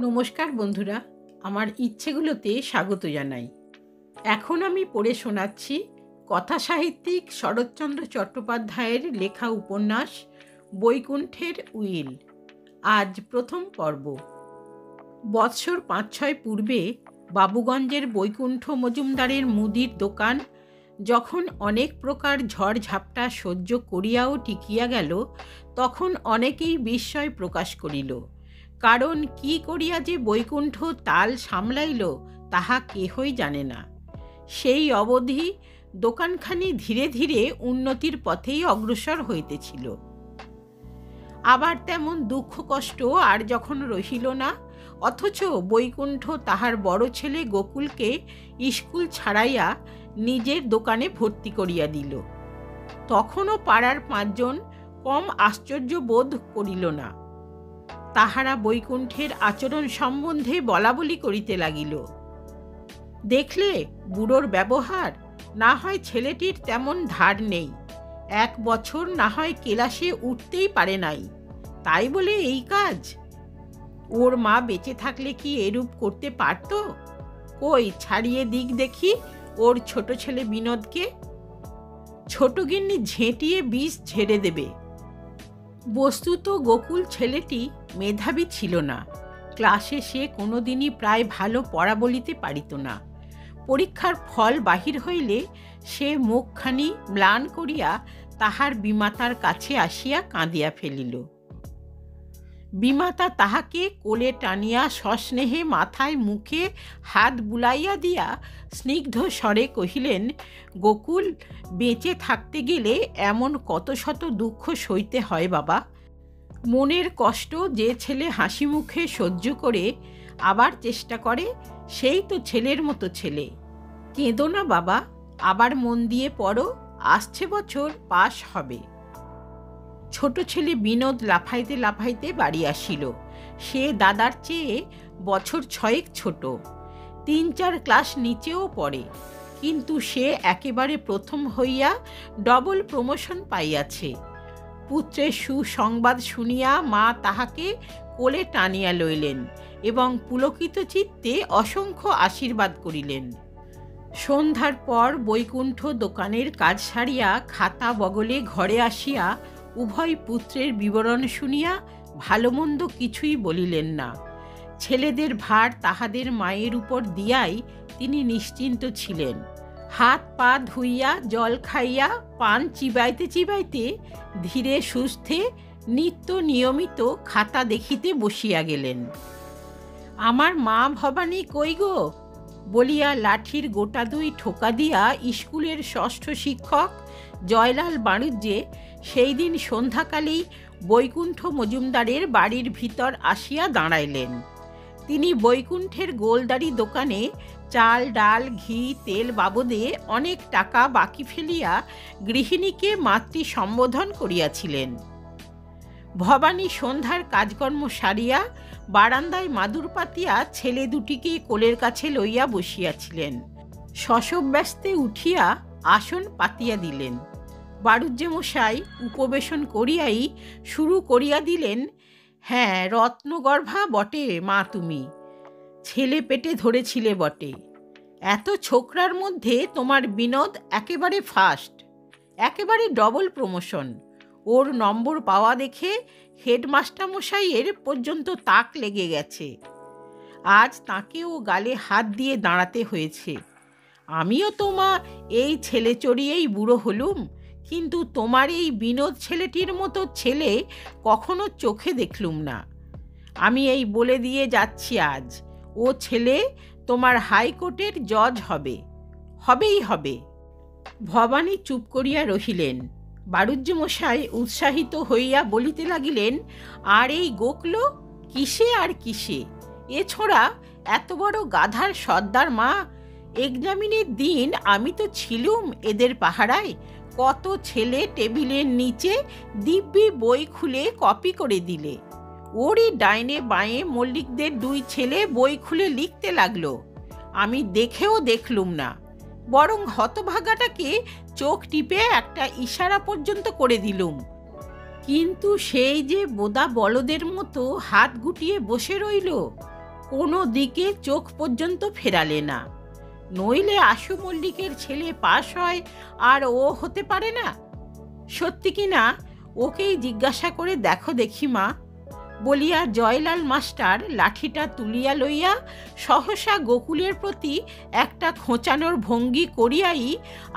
নমস্কার বন্ধুরা, আমার ইচ্ছেগুলোতে স্বাগত জানাই। এখন আমি পড়ে শোনাচ্ছি কথা সাহিত্যিক শরৎচন্দ্র চট্টোপাধ্যায়ের লেখা উপন্যাস বৈকুণ্ঠের উইল। আজ প্রথম পর্ব। বৎসর ৫-৬ পূর্বে বাবুগঞ্জের বৈকুণ্ঠ মজুমদারের মুদির দোকান যখন অনেক প্রকার ঝড় ঝাপটা সহ্য করিয়াও টিকিয়া গেল, তখন অনেকেই বিস্ময় প্রকাশ করিল। কারণ কি করিয়া যে বৈকুণ্ঠ তাল সামলাইল তাহা কেহই জানে না। সেই অবধি দোকানখানি ধীরে ধীরে উন্নতির পথেই অগ্রসর হইতেছিল। আবার তেমন দুঃখ কষ্ট আর যখন রহিল না, অথচ বৈকুণ্ঠ তাহার বড় ছেলে গোকুলকে স্কুল ছাড়াইয়া নিজের দোকানে ভর্তি করিয়া দিল, তখনও পাড়ার ৫ জন কম আশ্চর্য বোধ করিল না। তাহারা বৈকুণ্ঠের আচরণ সম্বন্ধে বলাবলি করিতে লাগিল। দেখলে বুড়োর ব্যবহার, না হয় ছেলেটির তেমন ধার নেই, ১ বছর না হয় ক্লাসে উঠতেই পারে নাই, তাই বলে এই কাজ। ওর মা বেঁচে থাকলে কি এরূপ করতে পারত? কই ছাড়িয়ে দিক দেখি ওর ছোট ছেলে বিনোদকে। ছোট গিন্নি ঝেঁটিয়ে বিষ ঝেড়ে দেবে। বস্তুত গোকুল ছেলেটি মেধাবী ছিল না। ক্লাসে সে কোনোদিনই প্রায় ভালো পড়া বলিতে পারিত না। পরীক্ষার ফল বাহির হইলে সে মুখখানি ম্লান করিয়া তাহার বিমাতার কাছে আসিয়া কাঁদিয়া ফেলিল। বিমাতা তাহাকে কোলে টানিয়া সস্নেহে মাথায় মুখে হাত বুলাইয়া দিয়া স্নিগ্ধ স্বরে কহিলেন, গোকুল, বেঁচে থাকতে গেলে এমন কত শত দুঃখ সইতে হয় বাবা। মনের কষ্ট যে ছেলে হাসি মুখে সহ্য করে আবার চেষ্টা করে, সেই তো ছেলের মতো ছেলে। কেঁদো না বাবা, আবার মন দিয়ে পড়ো, আসছে বছর পাশ হবে। ছোট ছেলে বিনোদ লাফাইতে লাফাইতে বাড়ি আসিল। সে দাদার চেয়ে বছর ৬ ছোট, ৩-৪ ক্লাস নিচেও পড়ে, কিন্তু সে একেবারে প্রথম হইয়া ডবল প্রমোশন পাইয়াছে। পুত্রের সুসংবাদ শুনিয়া মা তাহাকে কোলে টানিয়া লইলেন এবং পুলকিত চিত্তে অসংখ্য আশীর্বাদ করিলেন। সন্ধ্যার পর বৈকুণ্ঠ দোকানের কাজ সারিয়া খাতা বগলে ঘরে আসিয়া উভয় পুত্রের বিবরণ শুনিয়া ভালো মন্দ কিছুই বলিলেন না। ছেলেদের ভার তাহাদের মায়ের উপর দিয়াই তিনি নিশ্চিন্ত ছিলেন। হাত পা ধুইয়া জল খাইয়া পান চিবাইতে চিবাইতে ধীরে সুস্থে নিত্য নিয়মিত খাতা দেখিতে বসিয়া গেলেন। আমার মা ভবানী কই গো বলিয়া লাঠির গোটা ২ ঠোকা দিয়া স্কুলের ষষ্ঠ শিক্ষক জয়লাল বাণিজ্যে সেই দিন সন্ধ্যাকালেই বৈকুণ্ঠ মজুমদারের বাড়ির ভিতর আসিয়া দাঁড়াইলেন। তিনি বৈকুণ্ঠের গোলদারি দোকানে চাল ডাল ঘি তেল বাবদে অনেক টাকা বাকি ফেলিয়া গৃহিণীকে মাতৃ সম্বোধন করিয়াছিলেন। ভবানী সন্ধ্যার কাজকর্ম সারিয়া বারান্দায় মাদুর পাতিয়া ছেলে দুটিকে কোলের কাছে লইয়া বসিয়াছিলেন। শশব্যস্তে উঠিয়া আসন পাতিয়া দিলেন। বাড়ুজ্যেমশাই উপবেশন করিয়াই শুরু করিয়া দিলেন, হ্যাঁ, রত্নগর্ভা বটে মা তুমি, ছেলে পেটে ধরেছিলে বটে। এত ছোকরার মধ্যে তোমার বিনোদ একেবারে ফার্স্ট, একেবারে ডবল প্রমোশন। ওর নম্বর পাওয়া দেখে হেডমাস্টার মশাইয়ের পর্যন্ত তাক লেগে গেছে। আজ তাকেও গালে হাত দিয়ে দাঁড়াতে হয়েছে। আমিও তোমা এই ছেলে চড়িয়েই বুড়ো হলুম, কিন্তু তোমার এই বিনোদ ছেলেটির মতো ছেলে কখনো চোখে দেখলুম না। আমি এই বলে দিয়ে যাচ্ছি, আজ ও ছেলে তোমার হাইকোর্টের জজ হবে, হবেই হবে। ভবানী চুপ করিয়া রহিলেন। বাড়ুজ্যমশাই উৎসাহিত হইয়া বলিতে লাগিলেন, আর এই গোকলো কিসে আর কিসে, এ ছোড়া এত বড় গাধার সর্দার মা। এক্সামিনের দিন আমি তো ছিলুম এদের পাহারায়। কত ছেলে টেবিলের নিচে দিব্যি বই খুলে কপি করে দিলে। ওরই ডাইনে বাঁয়ে মল্লিকদের 2 ছেলে বই খুলে লিখতে লাগলো। আমি দেখেও দেখলুম না, বরং হতভাগাটাকে চোখ টিপে একটা ইশারা পর্যন্ত করে দিলুম। কিন্তু সেই যে বোদা বলদের মতো হাত গুটিয়ে বসে রইল, কোনো দিকে চোখ পর্যন্ত ফেরালে না। নইলে আশু মল্লিকের ছেলে পাশ হয় আর ও হতে পারে না? সত্যি কি না ওকেই জিজ্ঞাসা করে দেখো দেখি মা, বলিয়া জয়লাল মাস্টার লাঠিটা তুলিয়া লইয়া সহসা গোকুলের প্রতি একটা খোঁচানোর ভঙ্গি করিয়াই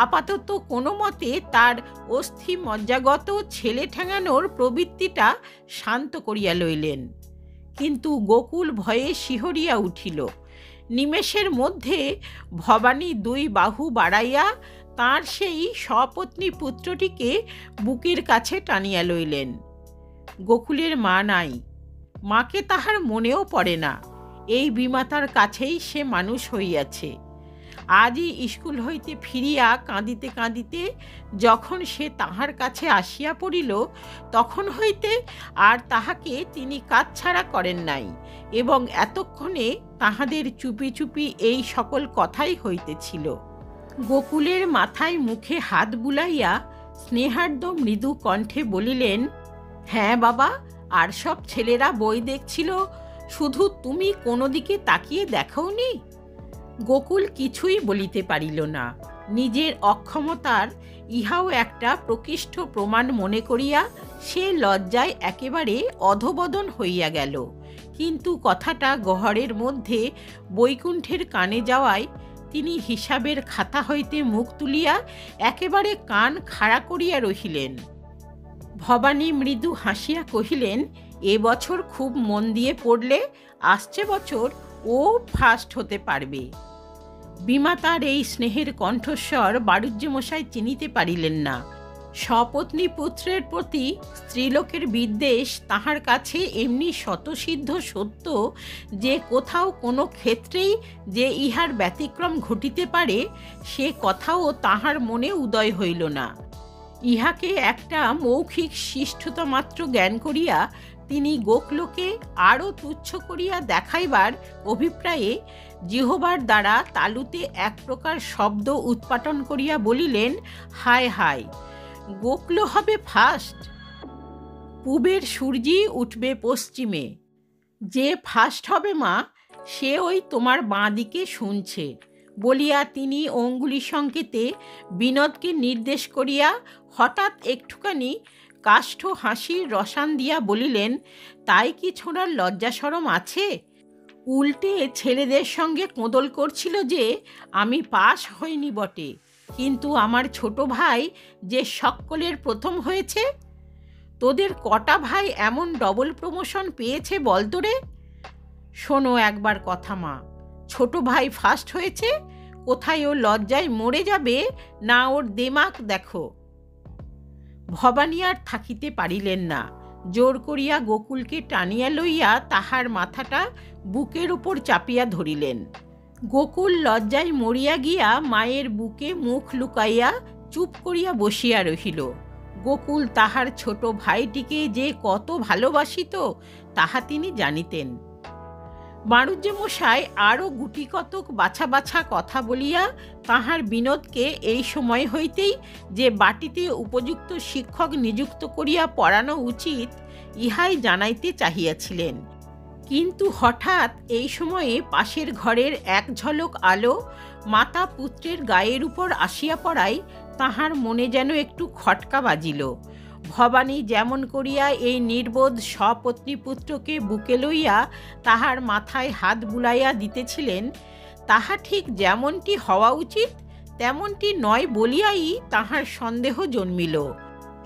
আপাতত কোনো মতে তার অস্থি মজ্জাগত ছেলে ঠেঙানোর প্রবৃত্তিটা শান্ত করিয়া লইলেন। কিন্তু গোকুল ভয়ে শিহরিয়া উঠিল। নিমেষের মধ্যে ভবানী দুই বাহু বাড়াইয়া তাঁর সেই সপত্নী পুত্রটিকে বুকের কাছে টানিয়া লইলেন। গোকুলের মা নাই, মাকে তাহার মনেও পড়ে না। এই বিমাতার কাছেই সে মানুষ হইয়াছে। আজই স্কুল হইতে ফিরিয়া কাঁদিতে কাঁদিতে যখন সে তাহার কাছে আসিয়া পড়িল, তখন হইতে আর তাহাকে তিনি কাছছাড়া করেন নাই, এবং এতক্ষণে তাহাদের চুপি চুপি এই সকল কথাই হইতেছিল। গোকুলের মাথায় মুখে হাত বুলাইয়া স্নেহার্দ্র মৃদু কণ্ঠে বলিলেন, হ্যাঁ বাবা, আর সব ছেলেরা বই দেখছিল, শুধু তুমি কোনো দিকে তাকিয়ে দেখোনি? গোকুল কিছুই বলিতে পারিল না। নিজের অক্ষমতার ইহাও একটা প্রকৃষ্ট প্রমাণ মনে করিয়া সে লজ্জায় একেবারে অধোবদন হইয়া গেল। কিন্তু কথাটা গহরের মধ্যে বৈকুণ্ঠের কানে যাওয়ায় তিনি হিসাবের খাতা হইতে মুখ তুলিয়া একেবারে কান খাড়া করিয়া রহিলেন। ভবানী মৃদু হাসিয়া কহিলেন, এবছর খুব মন দিয়ে পড়লে আসছে বছর ও ফার্স্ট হতে পারবে। বিমাতার এই স্নেহের কণ্ঠস্বর বাড়ুজ্যমশাই চিনিতে পারিলেন না। সপত্নী পুত্রের প্রতি স্ত্রীলোকের বিদ্বেষ তাহার কাছে এমনি শতসিদ্ধ সত্য যে কোথাও কোনো ক্ষেত্রেই যে ইহার ব্যতিক্রম ঘটিতে পারে সে কথাও তাহার মনে উদয় হইল না। ইহাকে একটা মৌখিক শিষ্টতা মাত্র জ্ঞান করিয়া তিনি গোকলোকে আরও তুচ্ছ করিয়া দেখাইবার অভিপ্রায়ে জিহ্বার দ্বারা তালুতে এক প্রকার শব্দ উৎপাটন করিয়া বলিলেন, হায় হায়, গোকলো হবে ফার্স্ট। পূবের সূর্যি উঠবে পশ্চিমে। যে ফার্স্ট হবে মা, সে ওই তোমার বাঁ দিকে শুনছে, বলিয়া তিনি অঙ্গুলি সংকেতে বিনোদকে নির্দেশ করিয়া হঠাৎ একটুখানি কাষ্ঠ হাসির রসান দিয়া বলিলেন, তাই কি ছোঁড়ার লজ্জা শরম আছে? উল্টে ছেলেদের সঙ্গে কোঁদল করছিল যে আমি পাস হইনি বটে, কিন্তু আমার ছোট ভাই যে সকলের প্রথম হয়েছে। তোদের কটা ভাই এমন ডবল প্রমোশন পেয়েছে বলতো রে? শোনো একবার কথা মা, ছোট ভাই ফার্স্ট হয়েছে, কোথায় ও লজ্জায় মরে যাবে না, ওর দেমাক দেখো। ভবানী আর থাকিতে পারিলেন না। জোর করিয়া গোকুলকে টানিয়া লইয়া তাহার মাথাটা বুকের উপর চাপিয়া ধরিলেন। গোকুল লজ্জায় মরিয়া গিয়া মায়ের বুকে মুখ লুকাইয়া চুপ করিয়া বসিয়া রহিল। গোকুল তাহার ছোট ভাইটিকে যে কত ভালোবাসিত তাহা তিনি জানিতেন। বাণুজ্যমশাই আরও গুটি কতক বাছা বাছা কথা বলিয়া তাহার বিনোদকে এই সময় হইতেই যে বাটিতে উপযুক্ত শিক্ষক নিযুক্ত করিয়া পড়ানো উচিত ইহাই জানাইতে চাহিয়াছিলেন। কিন্তু হঠাৎ এই সময়ে পাশের ঘরের এক ঝলক আলো মাতা পুত্রের গায়ের উপর আসিয়া পড়ায় তাহার মনে যেন একটু খটকা বাজিল। ভবানী যেমন করিয়া এই নির্বোধ সপত্নীপুত্রকে বুকে লইয়া তাহার মাথায় হাত বুলাইয়া দিতেছিলেন, তাহা ঠিক যেমনটি হওয়া উচিত তেমনটি নয় বলিয়াই তাহার সন্দেহ জন্মিল।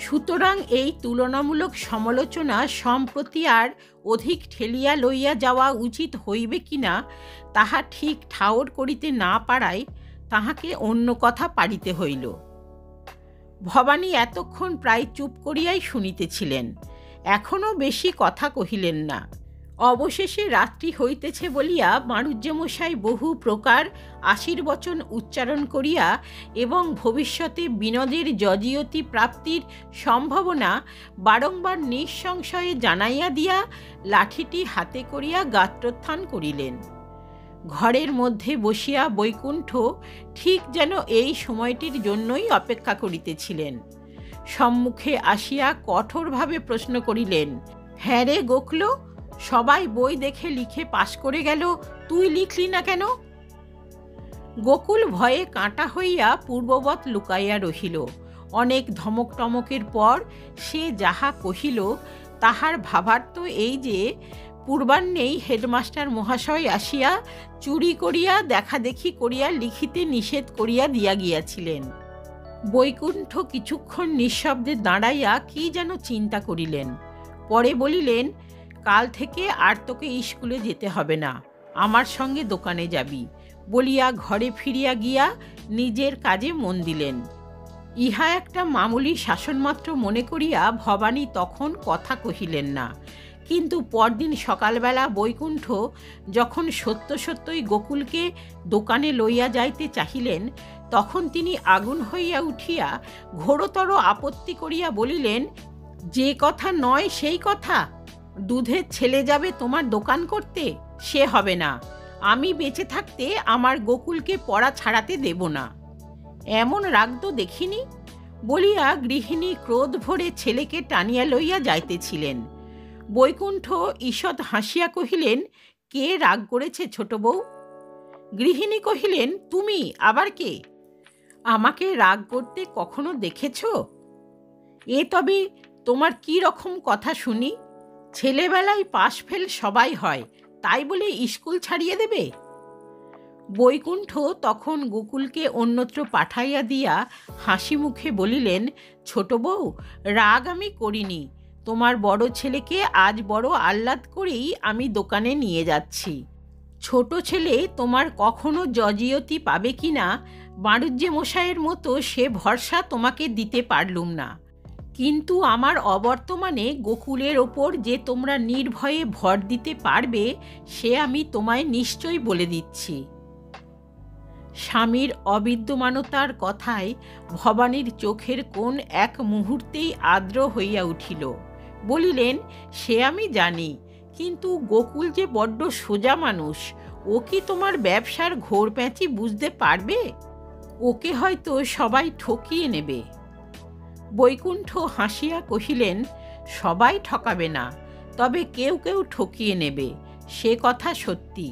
সুতরাং এই তুলনামূলক সমালোচনা সম্প্রতি আর অধিক ঠেলিয়া লইয়া যাওয়া উচিত হইবে কিনা তাহা ঠিক ঠাওর করিতে না পারায় তাহাকে অন্য কথা পাড়িতে হইল। ভবানী এতক্ষণ প্রায় চুপ করিয়াই শুনিতেছিলেন, এখনও বেশি কথা কহিলেন না। অবশেষে রাত্রি হইতেছে বলিয়া বাণুজ্যমশাই বহু প্রকার আশীর্বচন উচ্চারণ করিয়া এবং ভবিষ্যতে বিনোদের যজিয়তি প্রাপ্তির সম্ভাবনা বারংবার নিঃসংশয়ে জানাইয়া দিয়া লাঠিটি হাতে করিয়া গাত্রোত্থান করিলেন। ঘরের মধ্যে বসিয়া বৈকুণ্ঠ ঠিক যেন এই সময়টির জন্যই অপেক্ষা করিতেছিলেন। সম্মুখে আসিয়া কঠোরভাবে প্রশ্ন করিলেন, হ্যাঁ রে গোকলো, সবাই বই দেখে লিখে পাশ করে গেল, তুই লিখলি না কেন? গোকুল ভয়ে কাঁটা হইয়া পূর্ববৎ লুকাইয়া রহিল। অনেক ধমক টমকের পর সে যাহা কহিল তাহার ভাবার্থ এই যে পূর্বাহ্নেই হেডমাস্টার মহাশয় আসিয়া চুরি করিয়া দেখাদেখি করিয়া লিখিতে নিষেধ করিয়া দিয়া গিয়াছিলেন। বৈকুণ্ঠ কিছুক্ষণ নিঃশব্দে দাঁড়াইয়া কি যেন চিন্তা করিলেন। পরে বলিলেন, কাল থেকে আর তোকে স্কুলে যেতে হবে না, আমার সঙ্গে দোকানে যাবি বলিয়া ঘরে ফিরিয়া গিয়া নিজের কাজে মন দিলেন। ইহা একটা মামুলি শাসনমাত্র মনে করিয়া ভবানী তখন কথা কহিলেন না। কিন্তু পরদিন সকালবেলা বৈকুণ্ঠ যখন সত্য সত্যই গোকুলকে দোকানে লইয়া যাইতে চাহিলেন, তখন তিনি আগুন হইয়া উঠিয়া ঘোরতর আপত্তি করিয়া বলিলেন, যে কথা নয় সেই কথা, দুধের ছেলে যাবে তোমার দোকান করতে, সে হবে না। আমি বেঁচে থাকতে আমার গোকুলকে পড়া ছাড়াতে দেব না। এমন রাগ তো দেখিনি বলিয়া গৃহিণী ক্রোধ ভরে ছেলেকে টানিয়া লইয়া যাইতেছিলেন। বৈকুণ্ঠ ঈষৎ হাসিয়া কহিলেন, কে রাগ করেছে ছোট বউ? গৃহিণী কহিলেন, তুমি আবার কে? আমাকে রাগ করতে কখনো দেখেছ? এ তবে তোমার কি রকম কথা শুনি? ছেলেবেলায় পাশ ফেল সবাই হয়, তাই বলে স্কুল ছাড়িয়ে দেবে? বৈকুণ্ঠ তখন গোকুলকে অন্যত্র পাঠাইয়া দিয়া হাসি মুখে বলিলেন, ছোট বউ, রাগ আমি করিনি। তোমার বড় ছেলেকে আজ বড় আহ্লাদ করেই আমি দোকানে নিয়ে যাচ্ছি। ছোট ছেলে তোমার কখনো জজিয়তি পাবে কি না বাণিজ্য মশাইয়ের মতো সে ভরসা তোমাকে দিতে পারলুম না। কিন্তু আমার অবর্তমানে গোকুলের ওপর যে তোমরা নির্ভয়ে ভর দিতে পারবে সে আমি তোমায় নিশ্চয়ই বলে দিচ্ছি। স্বামীর অবিদ্যমানতার কথায় ভবানীর চোখের কোণ এক মুহূর্তেই আর্দ্র হইয়া উঠিল। বলিলেন, সে আমি জানি, কিন্তু গোকুল যে বড্ড সোজা মানুষ, ও কি তোমার ব্যবসার ঘোর প্যাঁচি বুঝতে পারবে? ওকে হয়তো সবাই ঠকিয়ে নেবে। বৈকুণ্ঠ হাসিয়া কহিলেন, সবাই ঠকাবে না, তবে কেউ কেউ ঠকিয়ে নেবে, সে কথা সত্যি।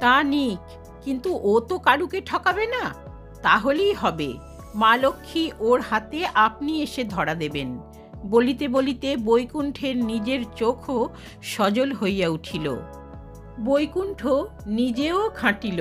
তা নিক, কিন্তু ও তো কারুকে ঠকাবে না। তাহলেই হবে, মা লক্ষ্মী ওর হাতে আপনি এসে ধরা দেবেন। বলিতে বলিতে বৈকুণ্ঠের নিজের চোখও সজল হইয়া উঠিল। বৈকুণ্ঠ নিজেও খাঁটিল,